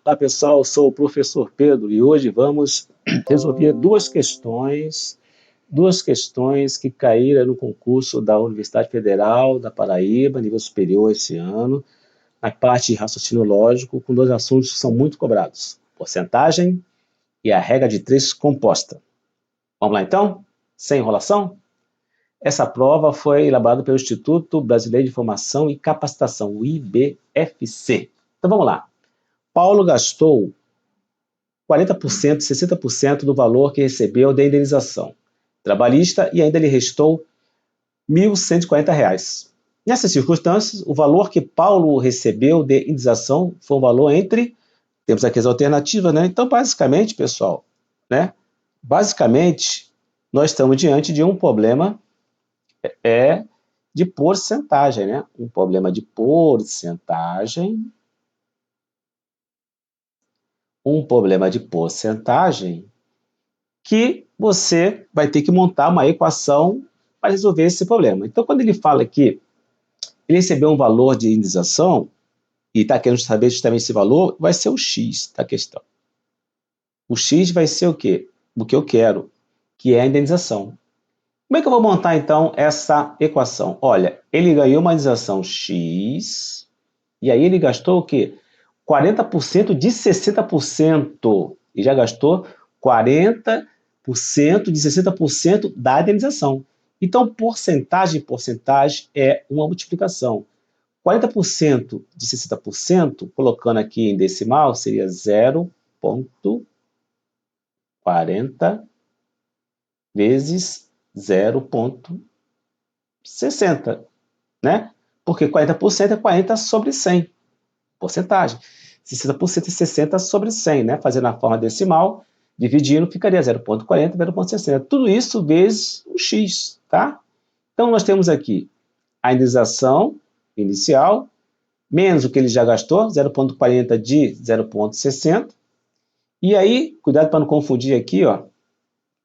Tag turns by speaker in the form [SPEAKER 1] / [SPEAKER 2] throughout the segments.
[SPEAKER 1] Olá pessoal, eu sou o professor Pedro e hoje vamos resolver duas questões que caíram no concurso da Universidade Federal da Paraíba, nível superior esse ano, na parte de raciocínio lógico, com dois assuntos que são muito cobrados: porcentagem e a regra de três composta. Vamos lá então? Sem enrolação? Essa prova foi elaborada pelo Instituto Brasileiro de Formação e Capacitação, o IBFC. Então vamos lá. Paulo gastou 40%, 60% do valor que recebeu da indenização trabalhista e ainda lhe restou R$ 1.140. Nessas circunstâncias, o valor que Paulo recebeu de indenização foi um valor entre, temos aqui as alternativas, né? Então, basicamente, pessoal, né? Basicamente, nós estamos diante de um problema de porcentagem, né? Um problema de porcentagem, que você vai ter que montar uma equação para resolver esse problema. Então, quando ele fala que ele recebeu um valor de indenização e está querendo saber justamente esse valor, vai ser o x da questão. O x vai ser o quê? O que eu quero, que é a indenização. Como é que eu vou montar, então, essa equação? Olha, ele ganhou uma indenização x, e aí ele gastou o quê? 40% de 60%. E já gastou 40% de 60% da indenização. Então, porcentagem é uma multiplicação. 40% de 60%, colocando aqui em decimal, seria 0,40 vezes 0,60, né? Porque 40% é 40 sobre 100, porcentagem. 60% é 60 sobre 100, né? Fazendo a forma decimal, dividindo, ficaria 0,40, 0,60. Tudo isso vezes o x, tá? Então, nós temos aqui a indenização inicial, menos o que ele já gastou, 0,40 de 0,60. E aí, cuidado para não confundir aqui, ó.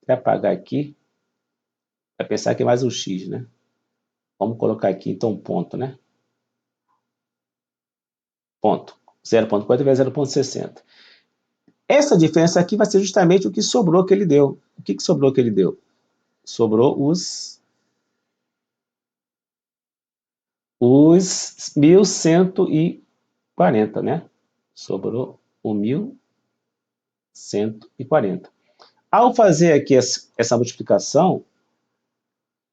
[SPEAKER 1] Vou apagar aqui, para pensar que é mais um x, né? Vamos colocar aqui, então, um ponto, né? Ponto. 0,40 vezes 0,60. Essa diferença aqui vai ser justamente o que sobrou que ele deu. O que sobrou que ele deu? Sobrou os 1.140, né? Sobrou o 1.140. Ao fazer aqui essa multiplicação,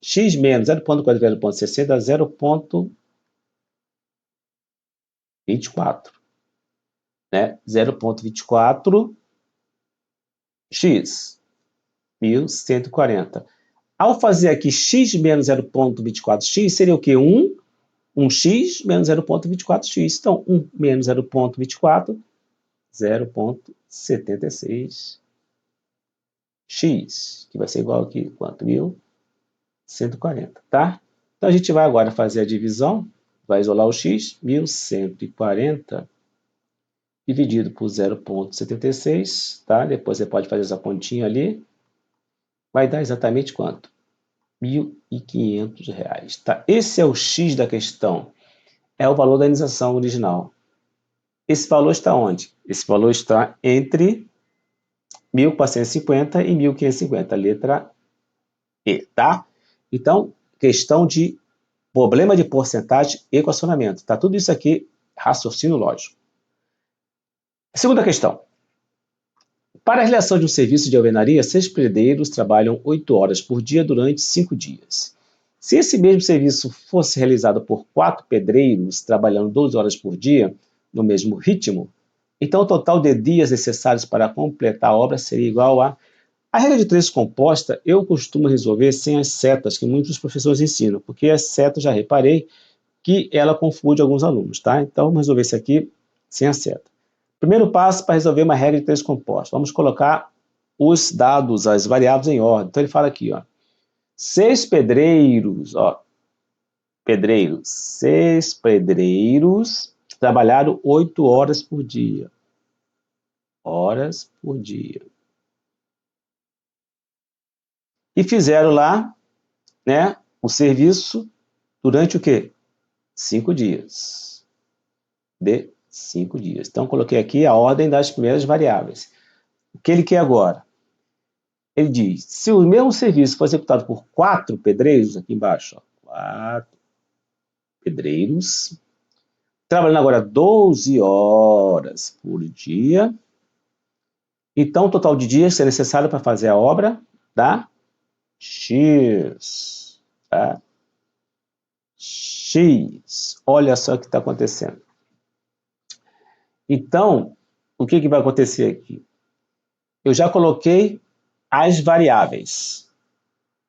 [SPEAKER 1] x menos 0,40 vezes 0,60 dá 0,24. Né? 0,24 x, 1.140. Ao fazer aqui x menos 0,24x, seria o quê? 1x menos 0,24x. Então, 1 menos 0,24, 0,76x, que vai ser igual aqui, quanto? 1.140, tá? Então, a gente vai agora fazer a divisão, vai isolar o x, 1.140 dividido por 0,76, tá? Depois você pode fazer essa continha ali, vai dar exatamente quanto? R$ 1.500, tá? Esse é o x da questão, é o valor da indenização original. Esse valor está onde? Esse valor está entre 1.450 e 1.550, letra E, tá? Então, questão de problema de porcentagem e equacionamento, tá? Tudo isso aqui, raciocínio lógico. Segunda questão. Para a realização de um serviço de alvenaria, 6 pedreiros trabalham 8 horas por dia durante 5 dias. Se esse mesmo serviço fosse realizado por 4 pedreiros trabalhando 12 horas por dia, no mesmo ritmo, então o total de dias necessários para completar a obra seria igual a... A regra de três composta eu costumo resolver sem as setas que muitos professores ensinam, porque as setas já reparei que ela confunde alguns alunos, tá? Então vamos resolver isso aqui sem a seta. Primeiro passo para resolver uma regra de três compostos. Vamos colocar os dados, as variáveis em ordem. Então ele fala aqui, ó, 6 pedreiros, ó, pedreiros, 6 pedreiros trabalharam 8 horas por dia. Horas por dia. E fizeram lá, né, o serviço durante o quê? 5 dias. De 5 dias. Então, coloquei aqui a ordem das primeiras variáveis. O que ele quer agora? Ele diz, se o mesmo serviço for executado por 4 pedreiros, aqui embaixo, ó, 4 pedreiros, trabalhando agora 12 horas por dia, então o total de dias é necessário para fazer a obra dá X. Tá? X. Olha só o que está acontecendo. Então, o que vai acontecer aqui? Eu já coloquei as variáveis,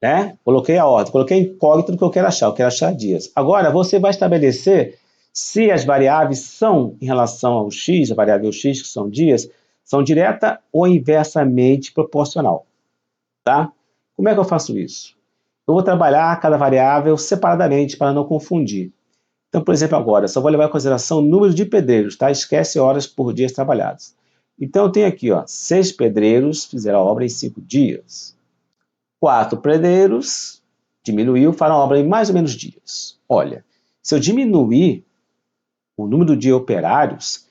[SPEAKER 1] né? Coloquei a ordem, coloquei incógnito do que eu quero achar dias. Agora, você vai estabelecer se as variáveis são, em relação ao x, a variável x, que são dias, são direta ou inversamente proporcional, tá? Como é que eu faço isso? Eu vou trabalhar cada variável separadamente para não confundir. Então, por exemplo, agora, só vou levar em consideração o número de pedreiros, tá? Esquece horas por dias trabalhados. Então, eu tenho aqui, ó, 6 pedreiros fizeram a obra em 5 dias. 4 pedreiros diminuiu, farão a obra em mais ou menos dias. Olha, se eu diminuir o número de operários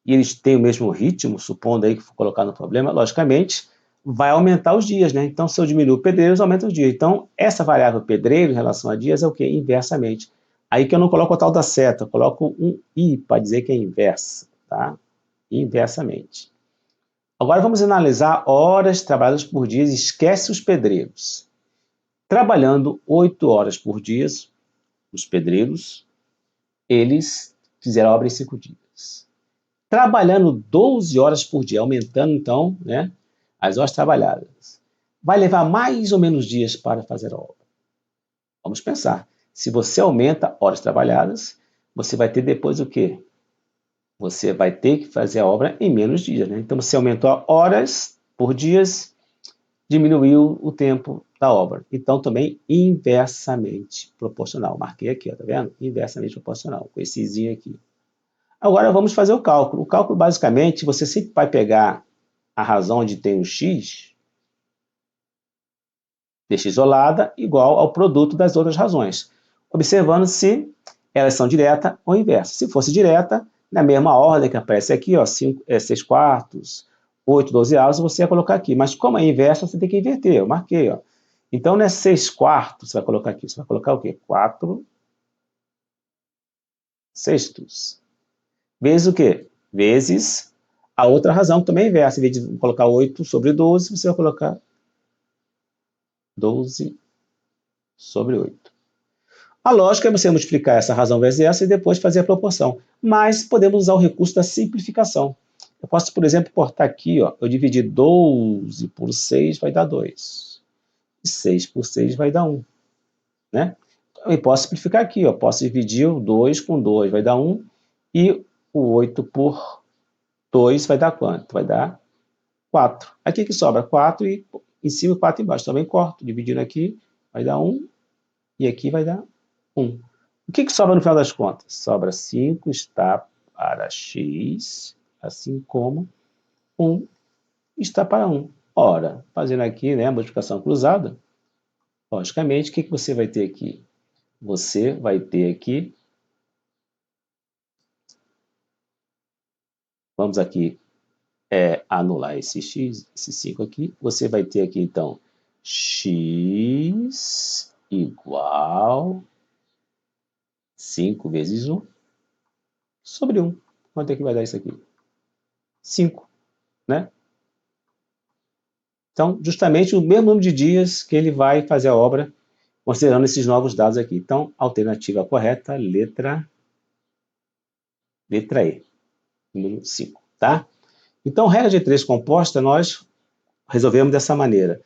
[SPEAKER 1] e eles têm o mesmo ritmo, supondo aí que for colocar no problema, logicamente, vai aumentar os dias, né? Então, se eu diminuo pedreiros, aumenta os dias. Então, essa variável pedreiro em relação a dias é o quê? Inversamente. Aí que eu não coloco o tal da seta, eu coloco um i para dizer que é inversa, tá? Inversamente. Agora vamos analisar horas trabalhadas por dia, esquece os pedreiros. Trabalhando 8 horas por dia, os pedreiros, eles fizeram a obra em 5 dias. Trabalhando 12 horas por dia, aumentando então, né, as horas trabalhadas. Vai levar mais ou menos dias para fazer a obra. Vamos pensar. Se você aumenta horas trabalhadas, você vai ter depois o quê? Você vai ter que fazer a obra em menos dias, né? Então, você aumentou horas por dias, diminuiu o tempo da obra. Então, também inversamente proporcional. Marquei aqui, ó, tá vendo? Inversamente proporcional, com esse izinho aqui. Agora, vamos fazer o cálculo. O cálculo, basicamente, você sempre vai pegar a razão onde tem o x, deixa isolada, igual ao produto das outras razões, observando se elas são direta ou inversa. Se fosse direta, na mesma ordem que aparece aqui, ó, 6 quartos, 8, 12 avos, você ia colocar aqui. Mas como é inversa, você tem que inverter. Eu marquei, ó. Então, não é 6 quartos, você vai colocar aqui. Você vai colocar o quê? 4 sextos. Vezes o quê? Vezes a outra razão, que também é inversa. Em vez de colocar 8 sobre 12, você vai colocar 12 sobre 8. A lógica é você multiplicar essa razão vezes essa e depois fazer a proporção. Mas podemos usar o recurso da simplificação. Eu posso, por exemplo, cortar aqui, ó, eu dividir 12 por 6 vai dar 2. E 6 por 6 vai dar 1. Né? Eu posso simplificar aqui, ó, posso dividir o 2 com 2 vai dar 1. E o 8 por 2 vai dar quanto? Vai dar 4. Aqui que sobra 4 e em cima e 4 embaixo. Também corto, dividindo aqui vai dar 1 e aqui vai dar 1. O que sobra no final das contas? Sobra 5 está para x, assim como 1 está para 1. Ora, fazendo aqui, né, a multiplicação cruzada, logicamente, o que você vai ter aqui? Você vai ter aqui, vamos aqui anular esse x, esse 5 aqui, você vai ter aqui, então, x igual 5 vezes 1 sobre 1. Quanto é que vai dar isso aqui? 5, né? Então, justamente o mesmo número de dias que ele vai fazer a obra, considerando esses novos dados aqui. Então, alternativa correta, letra E, número 5, tá? Então, regra de 3 composta, nós resolvemos dessa maneira.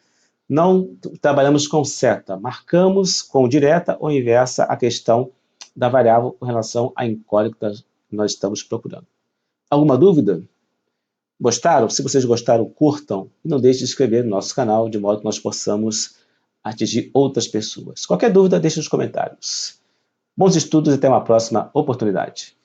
[SPEAKER 1] Não trabalhamos com seta, marcamos com direta ou inversa a questão da variável com relação à incógnita que nós estamos procurando. Alguma dúvida? Gostaram? Se vocês gostaram, curtam e não deixem de se inscrever no nosso canal, de modo que nós possamos atingir outras pessoas. Qualquer dúvida, deixe nos comentários. Bons estudos e até uma próxima oportunidade.